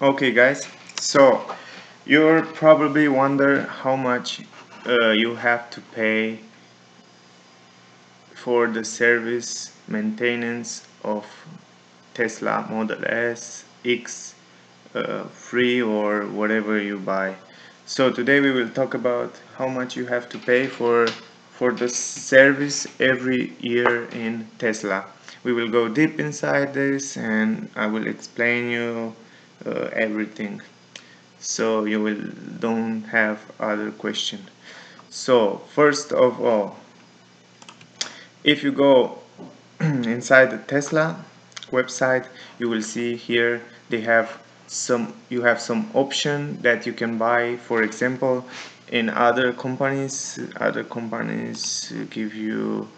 Okay, guys. So you're probably wonder how much you have to pay for the service maintenance of Tesla Model S, X, free or whatever you buy. So today we will talk about how much you have to pay for the service every year in Tesla. We will go deep inside this and I will explain you everything so you will don't have other question. So first of all, if you go inside the Tesla website, you will see here they have some option that you can buy. For example, in other companies give you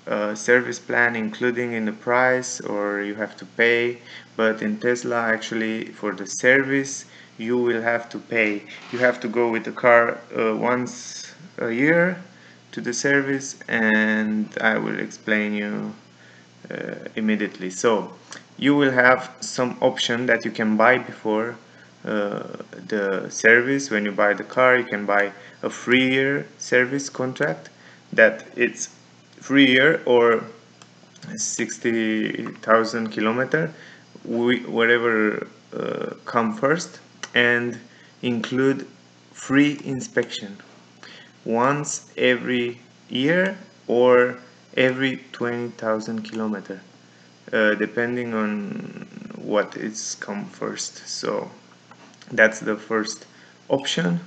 a service plan including in the price or you have to pay, but in Tesla actually for the service you will have to pay. You have to go with the car once a year to the service, and I will explain you immediately. So you will have some option that you can buy before the service. When you buy the car, you can buy a 3-year service contract that it's 3 year or 60,000 kilometer, whatever come first, and include free inspection once every year or every 20,000 kilometer, depending on what is come first. So that's the first option,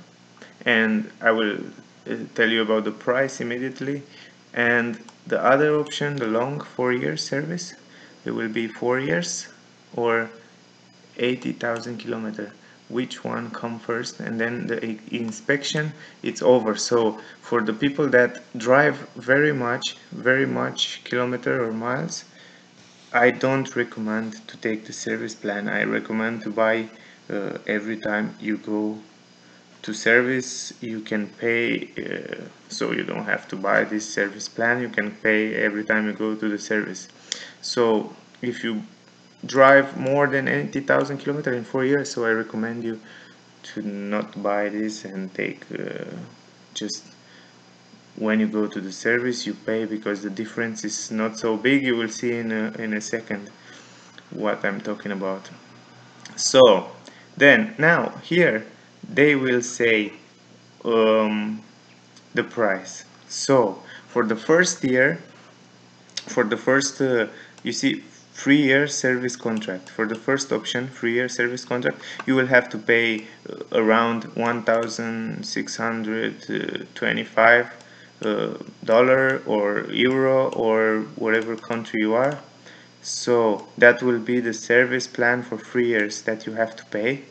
and I will tell you about the price immediately. And the other option, the long 4-year service, it will be 4 years or 80,000 kilometer. Which one come first? And then the inspection, it's over. So for the people that drive very much kilometer or miles, I don't recommend to take the service plan. I recommend to buy every time you go to service. You can pay, so you don't have to buy this service plan. You can pay every time you go to the service. So if you drive more than 80,000 kilometers in 4 years, so I recommend you to not buy this and take just when you go to the service you pay, because the difference is not so big. You will see in a second what I'm talking about. So then now here they will say the price. So for the first year, for the first you see 3-year service contract. For the first option, 3-year service contract, you will have to pay around 1,625 dollar or euro or whatever country you are. So that will be the service plan for 3 years that you have to pay,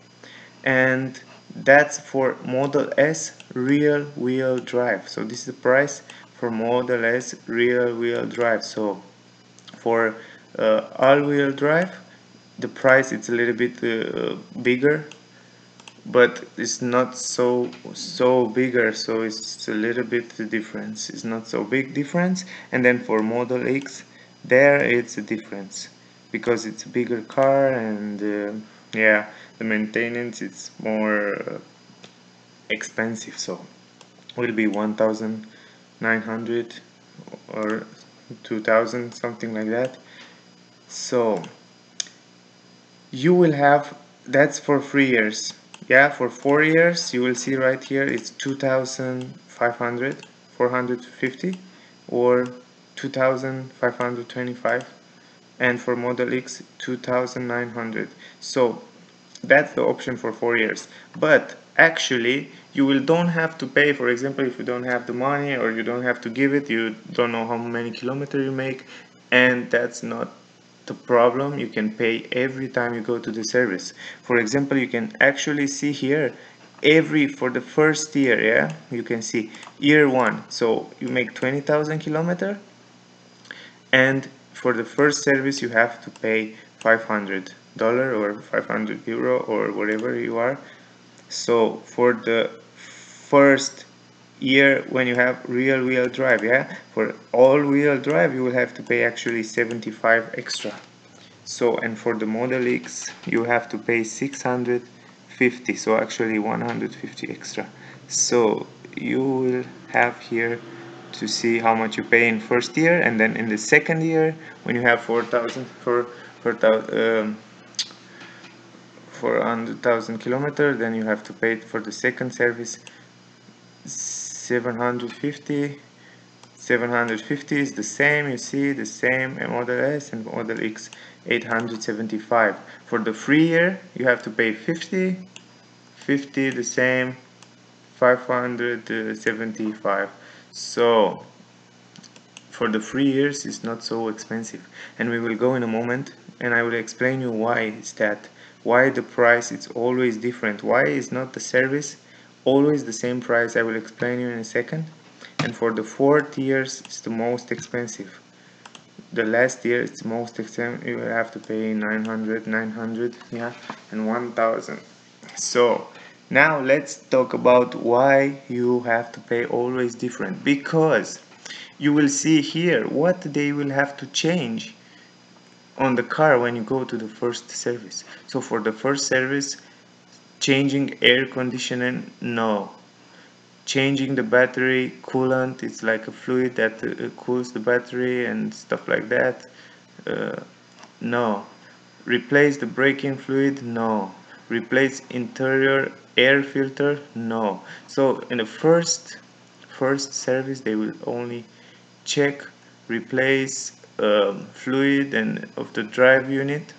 and that's for Model S rear wheel drive. So this is the price for Model S rear wheel drive. So for all-wheel drive, the price it's a little bit bigger, but it's not so bigger, so it's a little bit the difference. It's not so big difference. And then for Model X, there it's a difference because it's a bigger car, and yeah, the maintenance it's more expensive, so will be 1,900 or 2,000, something like that. So you will have, that's for 3 years. Yeah, for 4 years you will see right here it's 2,500, 450 or 2,525, and for Model X 2,900. So that's the option for 4 years. But actually you will don't have to pay. For example, if you don't have the money or you don't have to give it, you don't know how many kilometers you make, and that's not the problem. You can pay every time you go to the service. For example, you can actually see here every for the first year, yeah, you can see year one, so you make 20,000 kilometers, and for the first service you have to pay $500 or 500 euro or whatever you are. So for the first year when you have real wheel drive, yeah, for all wheel drive you will have to pay actually 75 extra. So, and for the Model X you have to pay 650, so actually 150 extra. So you will have here to see how much you pay in first year, and then in the second year when you have 4,000 for 100,000 kilometers, then you have to pay for the second service 750. 750 is the same, you see, the same Model S and Model X 875. For the free year you have to pay 50 the same 575. So for the 3 years it's not so expensive, and we will go in a moment and I will explain you why is that, why the price is always different, why is not the service always the same price. I will explain you in a second. And for the 4 years it's the most expensive. The last year it's most expensive, you will have to pay 900, yeah, and 1000. So now let's talk about why you have to pay always different, because you will see here what they will have to change on the car when you go to the first service. So for the first service, changing air conditioning, no. Changing the battery coolant, it's like a fluid that cools the battery and stuff like that, no. Replace the braking fluid, no. Replace interior air filter, no. So in the first service they will only check, replace fluid and of the drive unit.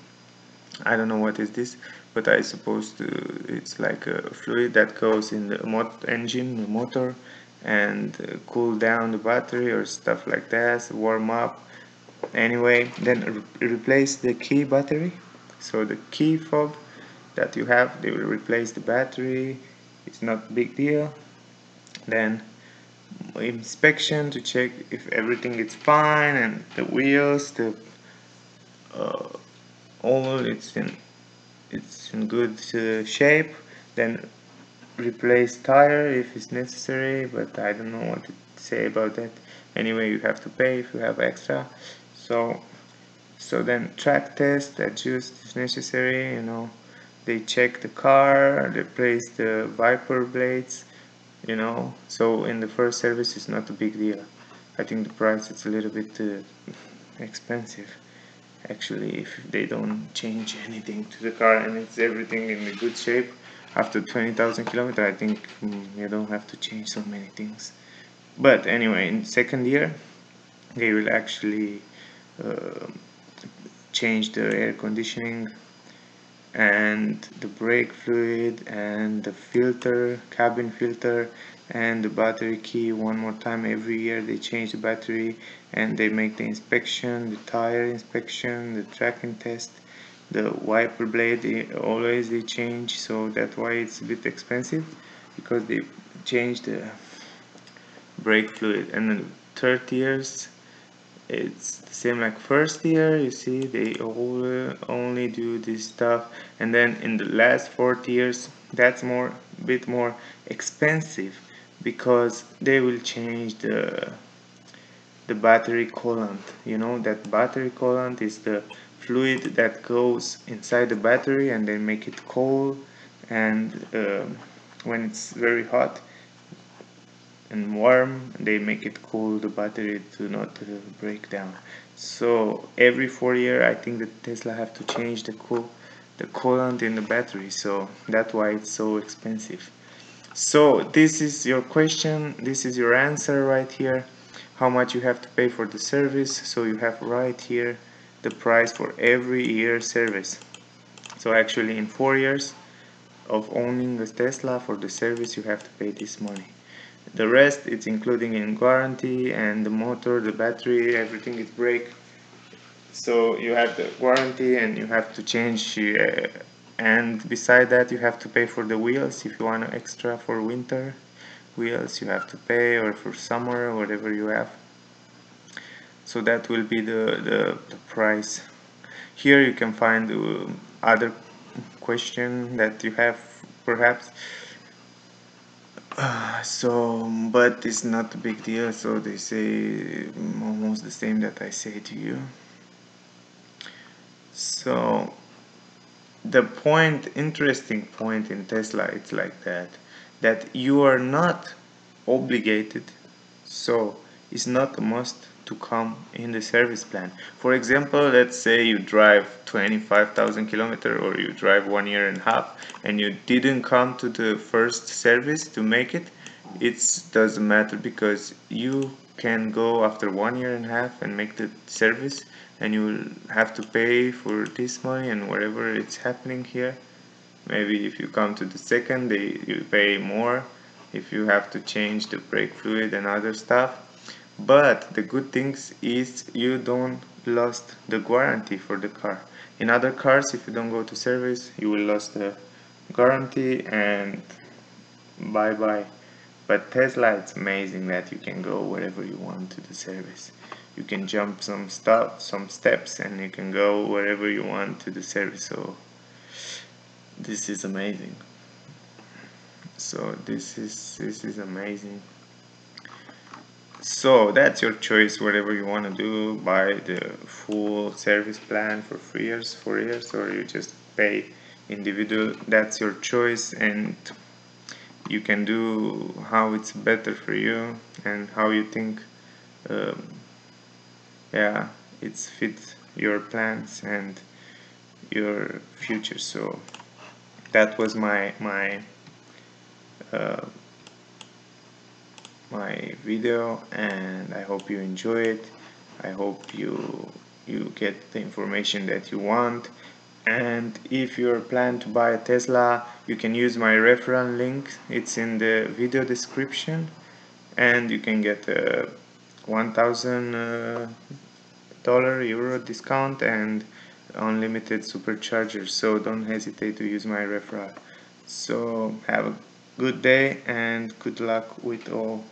I don't know what is this, but I suppose it's like a fluid that goes in the engine, the motor, and cool down the battery or stuff like that, warm up. Anyway, then replace the key battery. So the key fob that you have, they will replace the battery. It's not a big deal. Then inspection to check if everything is fine, and the wheels, the all it's in good shape. Then replace tire if it's necessary, but I don't know what to say about that. Anyway, you have to pay if you have extra. So then track test, adjust if necessary, you know. They check the car, they replace the wiper blades, you know. So in the first service it's not a big deal. I think the price is a little bit expensive actually, if they don't change anything to the car and it's everything in a good shape. After 20,000 kilometers I think you don't have to change so many things. But anyway, in second year they will actually uh, change the air conditioning and the brake fluid and the filter, cabin filter, and the battery key one more time. Every year they change the battery and they make the inspection, the tire inspection, the tracking test, the wiper blade, they change. So that's why it's a bit expensive, because they change the brake fluid. And then 30 years it's the same like first year, you see, they all only do this stuff. And then in the last 40 years that's bit more expensive, because they will change the battery coolant. You know that battery coolant is the fluid that goes inside the battery and they make it cold, and when it's very hot and warm they make it cool the battery to not break down. So every 4 year I think that Tesla have to change the coolant in the battery, so that's why it's so expensive. So this is your question, this is your answer right here, how much you have to pay for the service. So you have right here the price for every year service. So actually in 4 years of owning a Tesla, for the service you have to pay this money. The rest it's including in warranty, and the motor, the battery, everything is break. So you have the warranty and you have to change, and beside that you have to pay for the wheels. If you want extra for winter wheels you have to pay, or for summer, whatever you have. So that will be the price. Here you can find other question that you have perhaps. But it's not a big deal, so they say almost the same that I say to you. So the interesting point in Tesla, it's like that you are not obligated, so it's not a must to come in the service plan. For example, let's say you drive 25,000 kilometers, or you drive 1 year and a half, and you didn't come to the first service to make it. It doesn't matter, because you can go after 1 year and a half and make the service, and you will have to pay for this money and whatever it's happening here. Maybe if you come to the second, you pay more if you have to change the brake fluid and other stuff. But the good things is you don't lost the guarantee for the car. In other cars, if you don't go to service, you will lose the guarantee and bye bye. But Tesla, it's amazing that you can go wherever you want to the service. You can jump some steps, and you can go wherever you want to the service. So this is amazing. So this is amazing. So that's your choice, whatever you want to do. Buy the full service plan for 3 years, 4 years, or you just pay individual. That's your choice, and you can do how it's better for you and how you think um, yeah, it's fit your plans and your future. So that was uh, my video, and I hope you enjoy it. I hope you get the information that you want. And if you're planning to buy a Tesla, you can use my referral link. It's in the video description, and you can get a 1,000 dollar euro discount and unlimited superchargers. So don't hesitate to use my referral. So have a good day and good luck with all.